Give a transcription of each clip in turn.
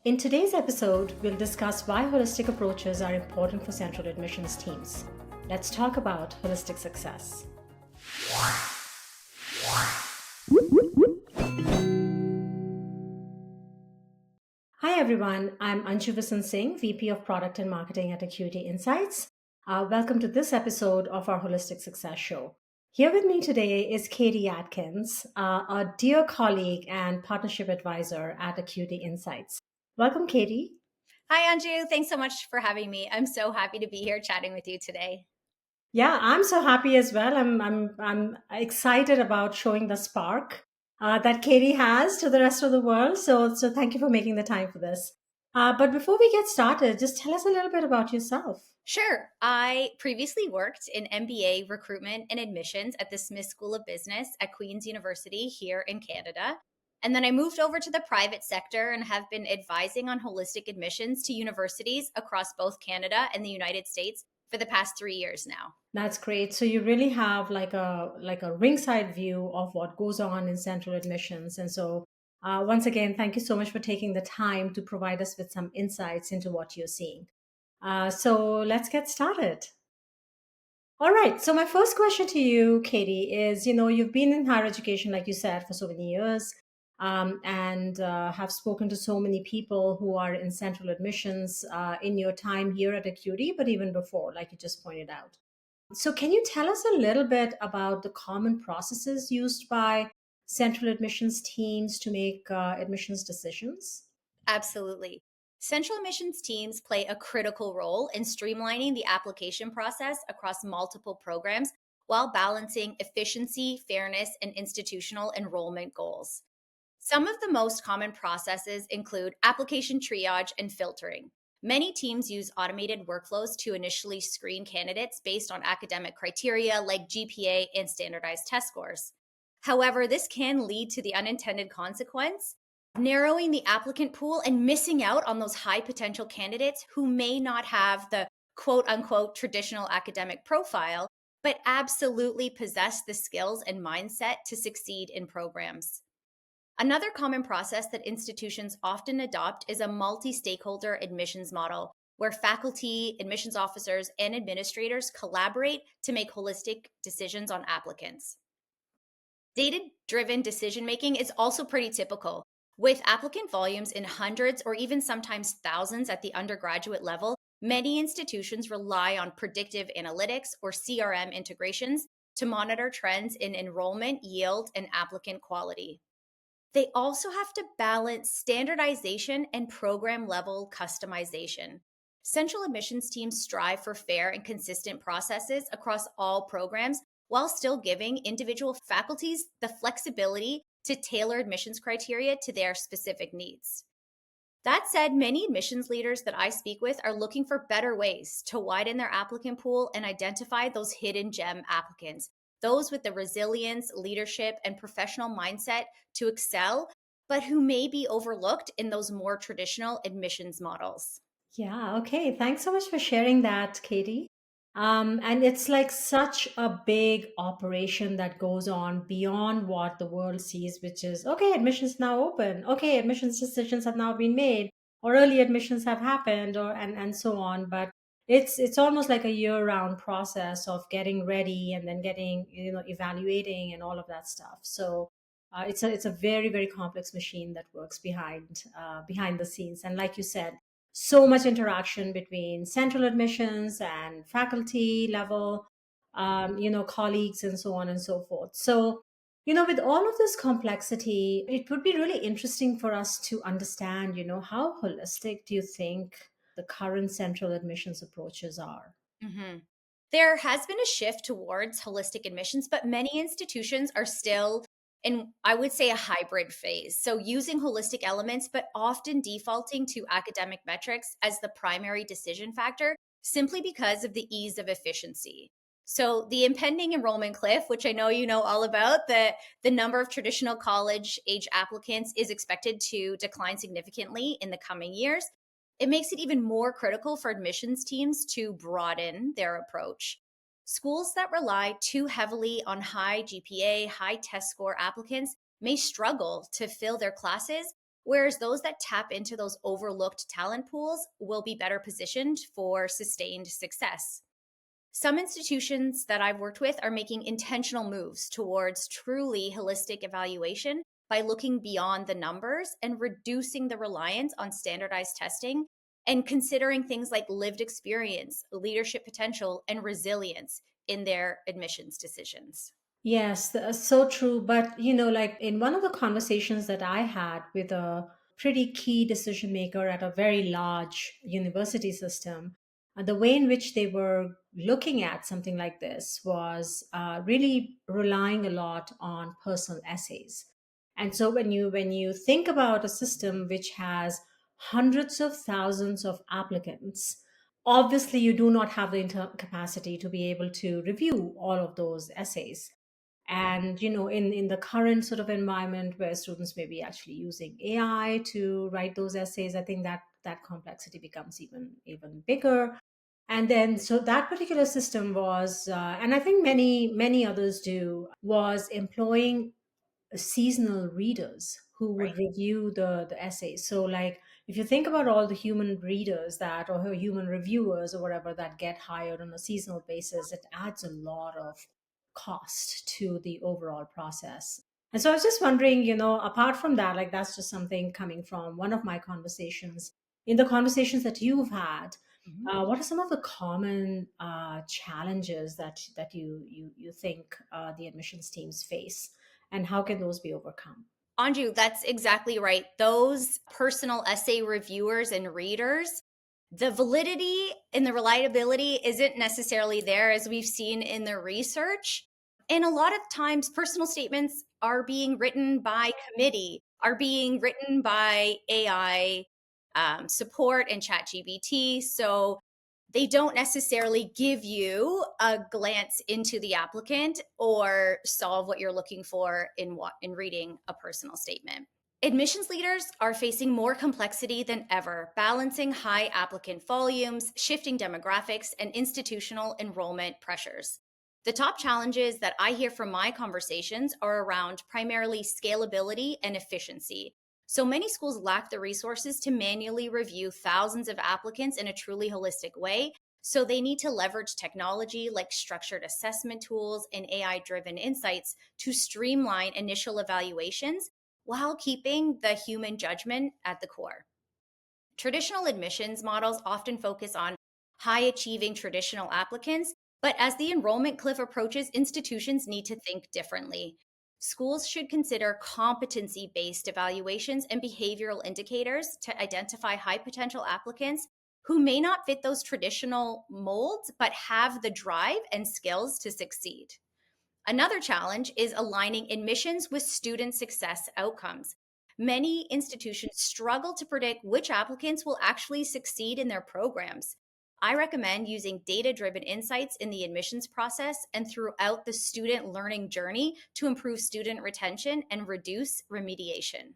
In today's episode, we'll discuss why holistic approaches are important for central admissions teams. Let's talk about holistic success. Hi everyone, I'm Anju Visen-Singh, VP of Product and Marketing at Acuity Insights. Welcome to this episode of our Holistic Success Show. Here with me today is Katie Atkins, a dear colleague and partnership advisor at Acuity Insights. Welcome, Katie. Hi, Anju. Thanks so much for having me. I'm so happy to be here chatting with you today. Yeah, I'm so happy as well. I'm excited about showing the spark that Katie has to the rest of the world. So thank you for making the time for this. But before we get started, just tell us a little bit about yourself. Sure. I previously worked in MBA recruitment and admissions at the Smith School of Business at Queen's University here in Canada. And then I moved over to the private sector and have been advising on holistic admissions to universities across both Canada and the United States for the past 3 years now. That's great. So you really have like a ringside view of what goes on in central admissions. And so once again, thank you so much for taking the time to provide us with some insights into what you're seeing. So let's get started. All right. So my first question to you, Katie, is you've been in higher education, like you said, for so many years, and have spoken to so many people who are in central admissions in your time here at Acuity, but even before, like you just pointed out. So can you tell us a little bit about the common processes used by central admissions teams to make admissions decisions? Absolutely. Central admissions teams play a critical role in streamlining the application process across multiple programs while balancing efficiency, fairness, and institutional enrollment goals. Some of the most common processes include application triage and filtering. Many teams use automated workflows to initially screen candidates based on academic criteria like GPA and standardized test scores. However, this can lead to the unintended consequence narrowing the applicant pool and missing out on those high potential candidates who may not have the quote unquote traditional academic profile, but absolutely possess the skills and mindset to succeed in programs. Another common process that institutions often adopt is a multi stakeholder admissions model where faculty, admissions officers, and administrators collaborate to make holistic decisions on applicants. Data driven decision making is also pretty typical. With applicant volumes in hundreds or even sometimes thousands at the undergraduate level, many institutions rely on predictive analytics or CRM integrations to monitor trends in enrollment, yield, and applicant quality. They also have to balance standardization and program level customization. Central admissions teams strive for fair and consistent processes across all programs while still giving individual faculties the flexibility to tailor admissions criteria to their specific needs. That said, many admissions leaders that I speak with are looking for better ways to widen their applicant pool and identify those hidden gem applicants, those with the resilience, leadership, and professional mindset to excel, but who may be overlooked in those more traditional admissions models. Yeah, okay. Thanks so much for sharing that, Katie. And it's like such a big operation that goes on beyond what the world sees, which is okay, admissions now open. Okay, admissions decisions have now been made, or early admissions have happened, and so on. But it's almost like a year-round process of getting ready and then getting evaluating and all of that stuff. So it's a very complex machine that works behind the scenes. And like you said, so much interaction between central admissions and faculty level, colleagues and so on and so forth. So, with all of this complexity, it would be really interesting for us to understand, how holistic do you think the current central admissions approaches are? Mhm. There has been a shift towards holistic admissions, but many institutions are still in, I would say, a hybrid phase. So, using holistic elements, but often defaulting to academic metrics as the primary decision factor simply because of the ease of efficiency. So, the impending enrollment cliff, which I know you know all about, the number of traditional college age applicants is expected to decline significantly in the coming years. It makes it even more critical for admissions teams to broaden their approach. Schools that rely too heavily on high GPA, high test score applicants may struggle to fill their classes, whereas those that tap into those overlooked talent pools will be better positioned for sustained success. Some institutions that I've worked with are making intentional moves towards truly holistic evaluation by looking beyond the numbers and reducing the reliance on standardized testing and considering things like lived experience, leadership potential, and resilience in their admissions decisions. Yes, so true. But, like in one of the conversations that I had with a pretty key decision maker at a very large university system, the way in which they were looking at something like this was really relying a lot on personal essays. And so when you think about a system which has hundreds of thousands of applicants, obviously you do not have the capacity to be able to review all of those essays. And in the current sort of environment where students may be actually using AI to write those essays, I think that complexity becomes even bigger. And then so that particular system was and I think many others do, was employing seasonal readers who would Right. review the essays. So, like, if you think about all the human readers that, or human reviewers or whatever, that get hired on a seasonal basis, it adds a lot of cost to the overall process. And so I was just wondering, apart from that, like, that's just something coming from one of my conversations. In the conversations that you've had, Mhm. what are some of the common challenges that you think the admissions teams face, and how can those be overcome? Anju, that's exactly right. Those personal essay reviewers and readers, the validity and the reliability isn't necessarily there, as we've seen in the research. And a lot of times, personal statements are being written by committee, are being written by AI support and ChatGPT. So they don't necessarily give you a glance into the applicant or solve what you're looking for in reading a personal statement. Admissions leaders are facing more complexity than ever, balancing high applicant volumes, shifting demographics, and institutional enrollment pressures. The top challenges that I hear from my conversations are around primarily scalability and efficiency. So many schools lack the resources to manually review thousands of applicants in a truly holistic way. So they need to leverage technology like structured assessment tools and AI driven insights to streamline initial evaluations while keeping the human judgment at the core. Traditional admissions models often focus on high achieving traditional applicants, but as the enrollment cliff approaches, institutions need to think differently. Schools should consider competency based evaluations and behavioral indicators to identify high potential applicants who may not fit those traditional molds, but have the drive and skills to succeed. Another challenge is aligning admissions with student success outcomes. Many institutions struggle to predict which applicants will actually succeed in their programs. I recommend using data driven insights in the admissions process and throughout the student learning journey to improve student retention and reduce remediation.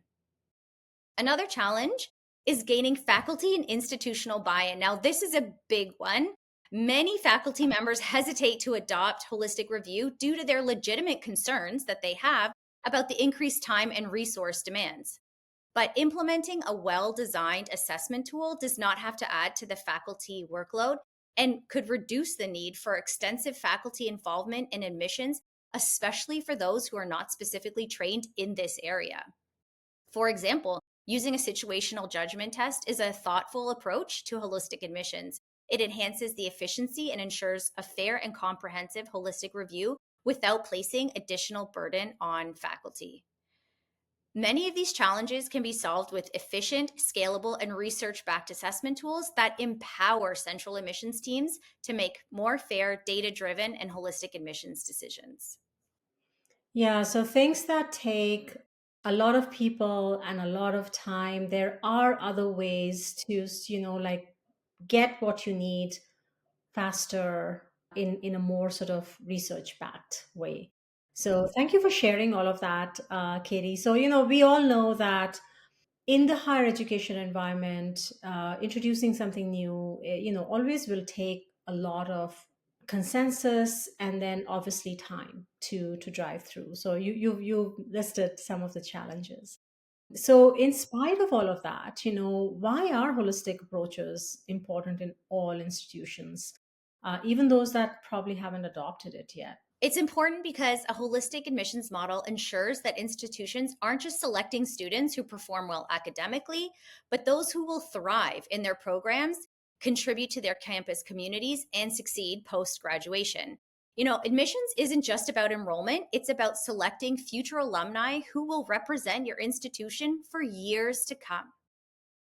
Another challenge is gaining faculty and institutional buy in. Now, this is a big one. Many faculty members hesitate to adopt holistic review due to their legitimate concerns that they have about the increased time and resource demands. But implementing a well designed assessment tool does not have to add to the faculty workload and could reduce the need for extensive faculty involvement in admissions, especially for those who are not specifically trained in this area. For example, using a situational judgment test is a thoughtful approach to holistic admissions. It enhances the efficiency and ensures a fair and comprehensive holistic review without placing additional burden on faculty. Many of these challenges can be solved with efficient, scalable, and research backed assessment tools that empower central admissions teams to make more fair, data driven, and holistic admissions decisions. Yeah, so things that take a lot of people and a lot of time, there are other ways to, like, get what you need faster in a more sort of research backed way. So thank you for sharing all of that, Katie. So, we all know that in the higher education environment, introducing something new, always will take a lot of consensus and then obviously time to drive through. So you've listed some of the challenges. So, in spite of all of that, why are holistic approaches important in all institutions, even those that probably haven't adopted it yet? It's important because a holistic admissions model ensures that institutions aren't just selecting students who perform well academically, but those who will thrive in their programs, contribute to their campus communities, and succeed post graduation. Admissions isn't just about enrollment, it's about selecting future alumni who will represent your institution for years to come.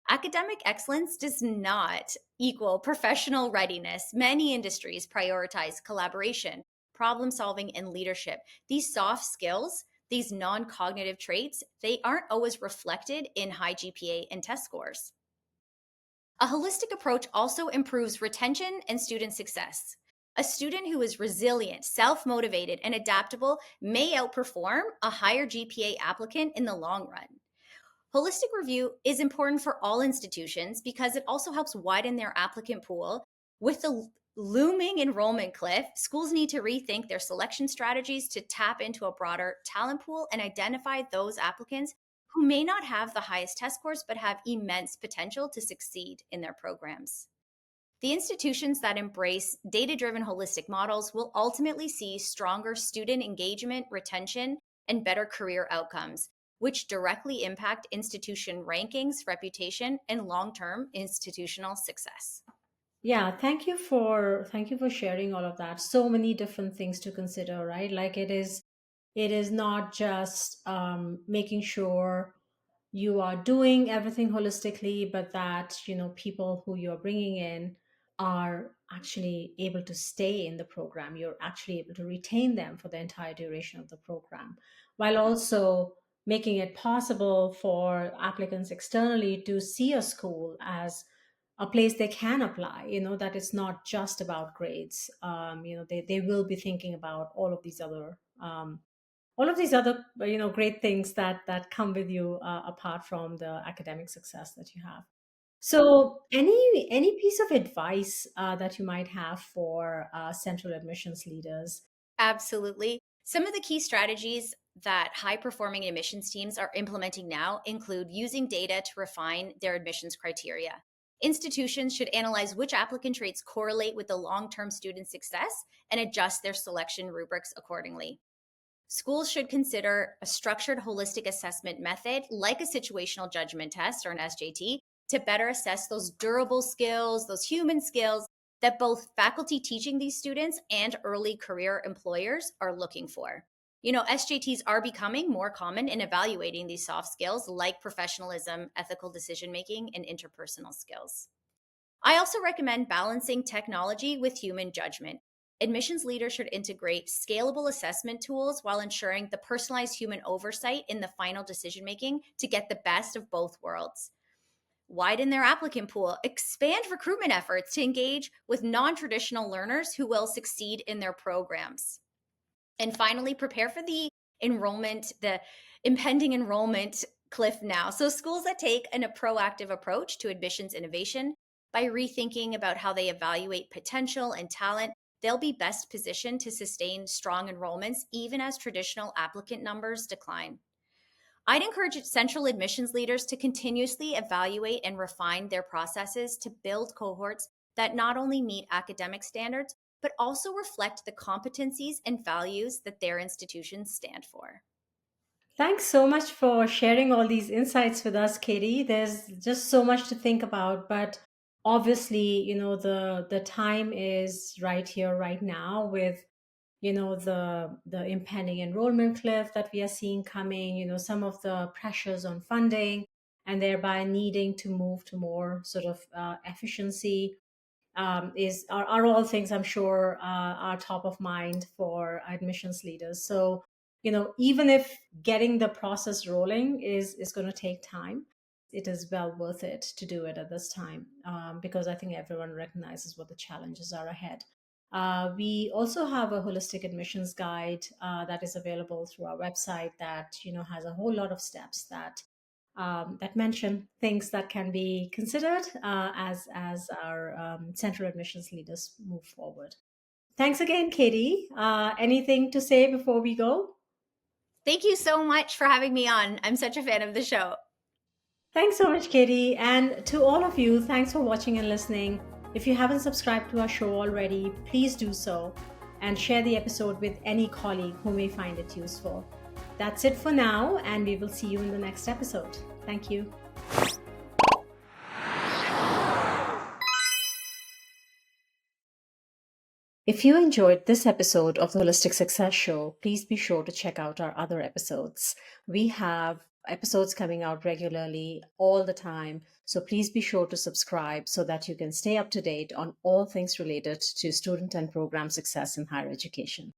Academic excellence does not equal professional readiness. Many industries prioritize collaboration, problem solving, and leadership. These soft skills, these non cognitive traits, they aren't always reflected in high GPA and test scores. A holistic approach also improves retention and student success. A student who is resilient, self motivated, and adaptable may outperform a higher GPA applicant in the long run. Holistic review is important for all institutions because it also helps widen their applicant pool. With the looming enrollment cliff, schools need to rethink their selection strategies to tap into a broader talent pool and identify those applicants who may not have the highest test scores but have immense potential to succeed in their programs. The institutions that embrace data driven holistic models will ultimately see stronger student engagement, retention, and better career outcomes, which directly impact institution rankings, reputation, and long term institutional success. Yeah, thank you for sharing all of that. So many different things to consider, right? Like it is not just making sure you are doing everything holistically, but that people who you're bringing in are actually able to stay in the program. You're actually able to retain them for the entire duration of the program, while also making it possible for applicants externally to see a school as a place they can apply, that it's not just about grades. They will be thinking about all of these other great things that come with you, apart from the academic success that you have. So, any piece of advice that you might have for central admissions leaders? Absolutely. Some of the key strategies that high performing admissions teams are implementing now include using data to refine their admissions criteria. Institutions should analyze which applicant traits correlate with the long term student success and adjust their selection rubrics accordingly. Schools should consider a structured holistic assessment method like a situational judgment test or an SJT to better assess those durable skills, those human skills that both faculty teaching these students and early career employers are looking for. SJTs are becoming more common in evaluating these soft skills like professionalism, ethical decision making, and interpersonal skills. I also recommend balancing technology with human judgment. Admissions leaders should integrate scalable assessment tools while ensuring the personalized human oversight in the final decision making to get the best of both worlds. Widen their applicant pool, expand recruitment efforts to engage with non traditional learners who will succeed in their programs. And finally, prepare for the impending enrollment cliff now. So, schools that take a proactive approach to admissions innovation by rethinking about how they evaluate potential and talent, they'll be best positioned to sustain strong enrollments even as traditional applicant numbers decline. I'd encourage central admissions leaders to continuously evaluate and refine their processes to build cohorts that not only meet academic standards, but also reflect the competencies and values that their institutions stand for. Thanks so much for sharing all these insights with us, Katie. There's just so much to think about, but obviously, the time is right here, right now, with the impending enrollment cliff that we are seeing coming. Some of the pressures on funding, and thereby needing to move to more sort of efficiency, are all things I'm sure are top of mind for admissions leaders. So, even if getting the process rolling is going to take time, it is well worth it to do it at this time, because I think everyone recognizes what the challenges are ahead. We also have a holistic admissions guide that is available through our website that has a whole lot of steps that mention things that can be considered as our central admissions leaders move forward. Thanks again, Katie. Anything to say before we go? Thank you so much for having me on. I'm such a fan of the show. Thanks so much, Katie. And to all of you, thanks for watching and listening. If you haven't subscribed to our show already, please do so and share the episode with any colleague who may find it useful. That's it for now, and we will see you in the next episode. Thank you. If you enjoyed this episode of the Holistic Success Show, please be sure to check out our other episodes. We have episodes coming out regularly all the time, so please be sure to subscribe so that you can stay up to date on all things related to student and program success in higher education.